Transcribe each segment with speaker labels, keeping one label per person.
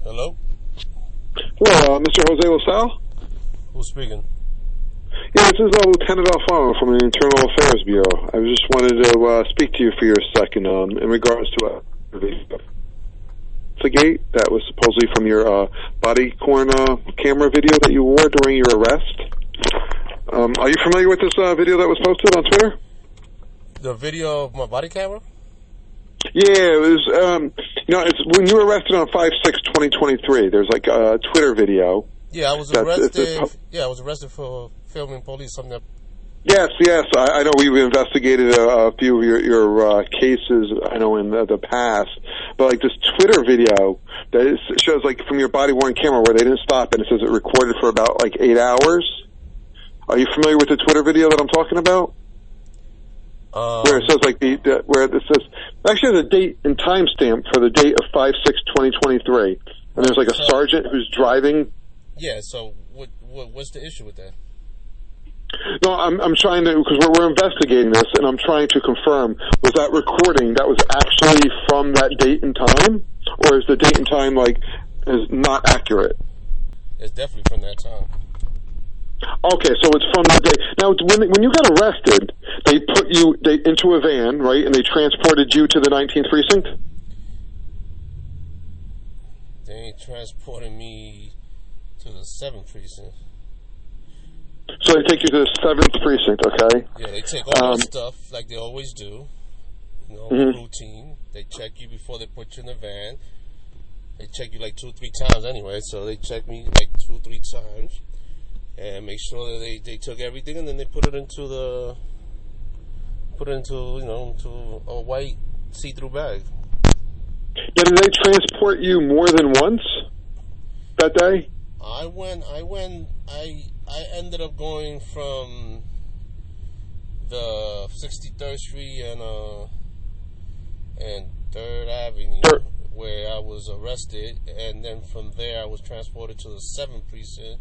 Speaker 1: Hello?
Speaker 2: Hello, Mr. Jose LaSalle?
Speaker 1: Who's speaking?
Speaker 2: Yeah, this is Lieutenant Alfano from the Internal Affairs Bureau. I just wanted to speak to you for a second in regards to a gate that was supposedly from your body corn camera video that you wore during your arrest. Are you familiar with this video that was posted on Twitter?
Speaker 1: The video of my body camera?
Speaker 2: Yeah, it was, it's when you were arrested on 5/6/2023. There's like a Twitter video.
Speaker 1: Yeah, I was arrested. I was arrested for filming police. Something.
Speaker 2: Yes. I know we've investigated a few of your cases. I know in the past, but like this Twitter video that shows like from your body worn camera where they didn't stop, and it says it recorded for about like 8 hours. Are you familiar with the Twitter video that I'm talking about? Where it says like where it says actually has a date and timestamp for the date of 5/6/2023, and there's like a sergeant who's driving.
Speaker 1: Yeah. So what's the issue with that?
Speaker 2: No, I'm trying to, because we're investigating this, and I'm trying to confirm, was that recording that was actually from that date and time, or is the date and time is not accurate?
Speaker 1: It's definitely from that time.
Speaker 2: Okay, so it's from that day. Now, when you got arrested, they put you into a van, right, and they transported you to the 19th precinct?
Speaker 1: They transported me to the 7th precinct.
Speaker 2: So they take you to the 7th precinct, okay?
Speaker 1: Yeah, they take all that stuff like they always do. Routine. They check you before they put you in the van. They check you like 2 or 3 times anyway, so they check me like 2 or 3 times. And make sure that they took everything, and then they put it into into a white see-through bag.
Speaker 2: Yeah, did they transport you more than once that day?
Speaker 1: I ended up going from the 63rd Street and 3rd Avenue where I was arrested, and then from there I was transported to the 7th precinct.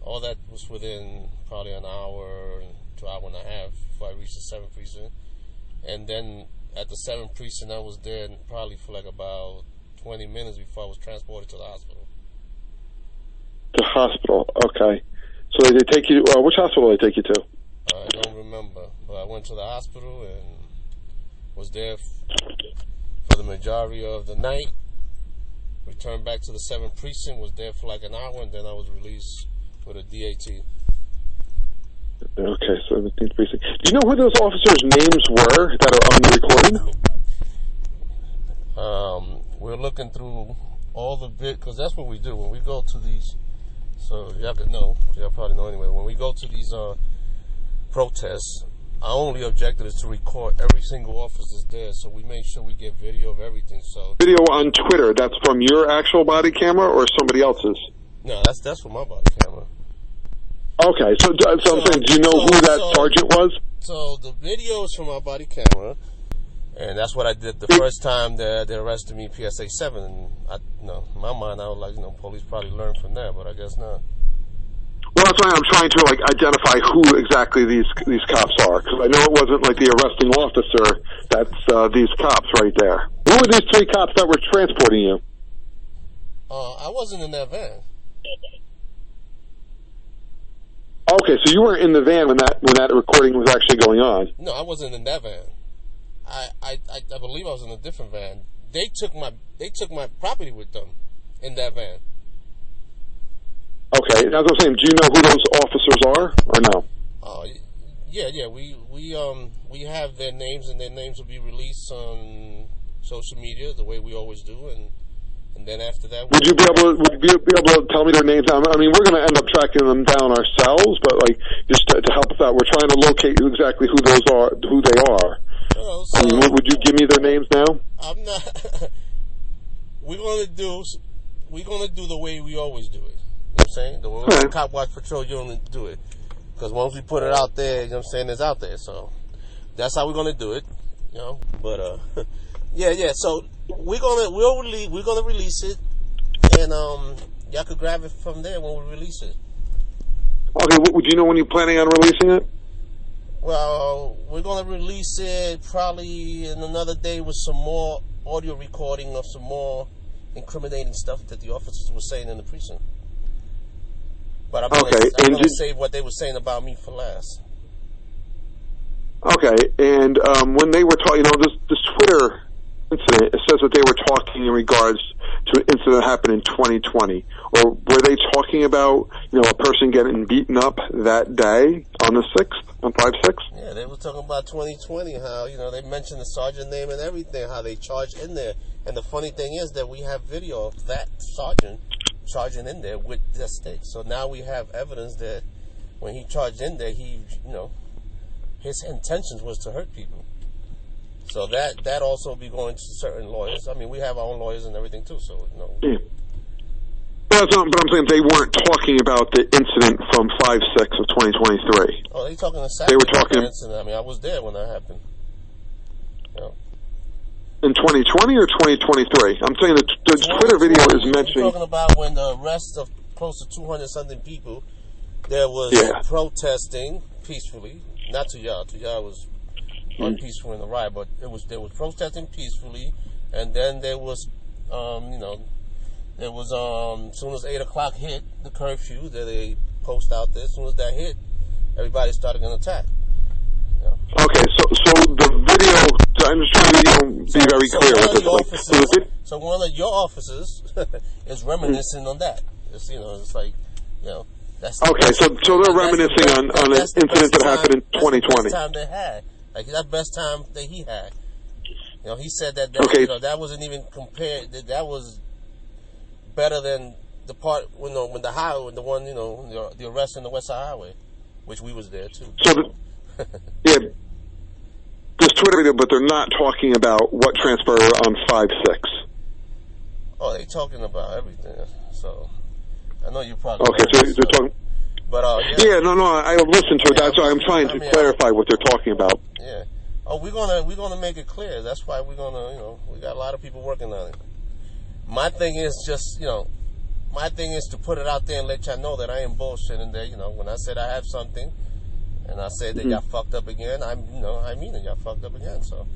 Speaker 1: All that was within probably an hour to hour and a half before I reached the 7th precinct. And then at the 7th precinct, I was there probably for like about 20 minutes before I was transported to the hospital.
Speaker 2: The hospital, okay. So they take you, which hospital did they take you to?
Speaker 1: I don't remember, but I went to the hospital and was there for the majority of the night. Returned back to the 7th precinct, was there for like an hour, and then I was released with a DAT.
Speaker 2: Okay, 17th precinct. Do you know who those officers' names were that are on the recording?
Speaker 1: We're looking through all the because that's what we do when we go to these. So y'all could know, y'all probably know anyway. When we go to these protests, our only objective is to record every single officer's there. So we make sure we get video of everything. So
Speaker 2: video on Twitter. That's from your actual body camera or somebody else's?
Speaker 1: No, that's from my body camera.
Speaker 2: Okay, so I'm saying, do you know who that sergeant was?
Speaker 1: So the video is from my body camera, and that's what I did the first time that they arrested me, PSA 7. And in my mind, I was like, police probably learned from that, but I guess not.
Speaker 2: Well, that's why I'm trying to identify who exactly these cops are, because I know it wasn't like the arresting officer. That's these cops right there. Who were these 3 cops that were transporting you?
Speaker 1: I wasn't in that van.
Speaker 2: Okay, so you weren't in the van when that recording was actually going on.
Speaker 1: No, I wasn't in that van. I believe I was in a different van. They took my property with them in that van.
Speaker 2: Okay, that's what I'm saying. Do you know who those officers are, or no?
Speaker 1: Yeah. We have their names, and their names will be released on social media the way we always do, and then after that, would you be able to tell me their names? I mean, we're going to end up tracking them down ourselves, but just to help us out, we're trying to locate exactly who they are. So,
Speaker 2: I mean, would you give me their names now?
Speaker 1: I'm not. We're gonna do the way we always do it. You know what I'm saying? The way Cop Watch Patrol, you only do it because once we put it out there, you know what I'm saying, it's out there. So that's how we're gonna do it. But yeah. So we're gonna release it, and y'all could grab it from there when we release it.
Speaker 2: Okay. Would you know when you're planning on releasing it?
Speaker 1: Well, we're going to release it probably in another day with some more audio recording of some more incriminating stuff that the officers were saying in the precinct. But I'm going to save what they were saying about me for last.
Speaker 2: Okay, and when they were talking, this Twitter incident, it says that they were talking in regards to an incident that happened in 2020. Or were they talking about, a person getting beaten up that day on the 6th, on 5/6?
Speaker 1: Yeah, they were talking about 2020, how, they mentioned the sergeant name and everything, how they charged in there. And the funny thing is that we have video of that sergeant charging in there with the stick. So now we have evidence that when he charged in there, he, his intentions was to hurt people. So that also be going to certain lawyers. I mean, we have our own lawyers and everything too. So
Speaker 2: Yeah. But I'm saying they weren't talking about the incident from 5/6 of 2023.
Speaker 1: Oh, they talking exactly.
Speaker 2: They were talking.
Speaker 1: Incident. I mean, I was there when that happened.
Speaker 2: In 2020 or 2023? I'm saying the Twitter video is mentioning.
Speaker 1: We're talking about when the arrest of close to 200 something people. There was protesting peacefully. Not to y'all. To y'all was unpeaceful in the riot, but there was protesting peacefully, and then there was, there was as soon as 8 o'clock hit the curfew, that they post out there. As soon as that hit, everybody started an attack. Yeah.
Speaker 2: Okay, so the video. I'm just trying to be very clear with this.
Speaker 1: So one of your officers is reminiscing on that. It's it's like that's
Speaker 2: okay. So they're reminiscing on an incident that happened in 2020.
Speaker 1: That's the best time they had. Like that best time that he had. He said that that wasn't even compared. That was better than the part when the arrest in the West Side Highway, which we was there too.
Speaker 2: So this Twitter video, but they're not talking about what transpired on 5/6.
Speaker 1: Oh, they talking about everything. So I know you probably
Speaker 2: okay. So they're talking.
Speaker 1: But
Speaker 2: I listened to it. That's why I'm trying to clarify what they're talking about.
Speaker 1: Yeah. Oh, we're gonna make it clear. That's why we're gonna we got a lot of people working on it. My thing is just my thing is to put it out there and let y'all know that I ain't bullshitting. That when I said I have something, and I said that y'all fucked up again, I mean it. Y'all fucked up again. So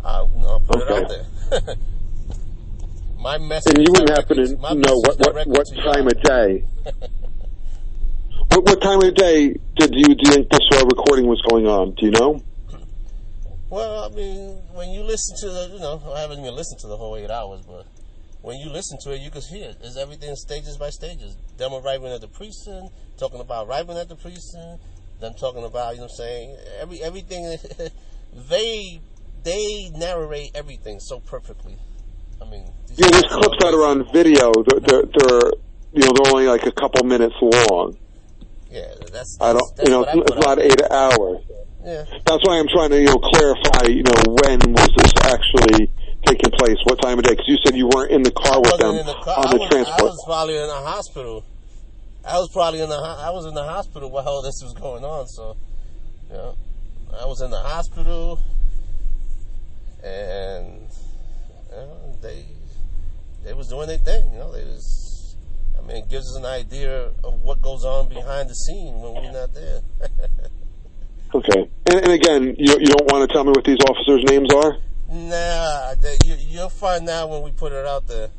Speaker 1: I'll put it out there. My message.
Speaker 2: And you wouldn't happen to know what time of day. What time of day do you think this recording was going on? Do you know?
Speaker 1: Well, I mean, when you listen to the, I haven't even listened to the whole 8 hours, but when you listen to it, you can hear it. It's everything stages by stages. Them arriving at the precinct, talking about arriving at the precinct, them talking about, everything. They narrate everything so perfectly. I mean,
Speaker 2: these clips that are on video, they're only like a couple minutes long.
Speaker 1: Yeah, that's
Speaker 2: it's not 8 hours.
Speaker 1: Yeah.
Speaker 2: That's why I'm trying to clarify. When was this actually taking place? What time of day? Because you said you weren't in the car with them on the transport.
Speaker 1: I was probably in a hospital. I was in the hospital while all this was going on. So, I was in the hospital, and they was doing their thing. It gives us an idea of what goes on behind the scene when we're not there.
Speaker 2: Okay. And again, you don't want to tell me what these officers' names are?
Speaker 1: Nah, you'll find out when we put it out there.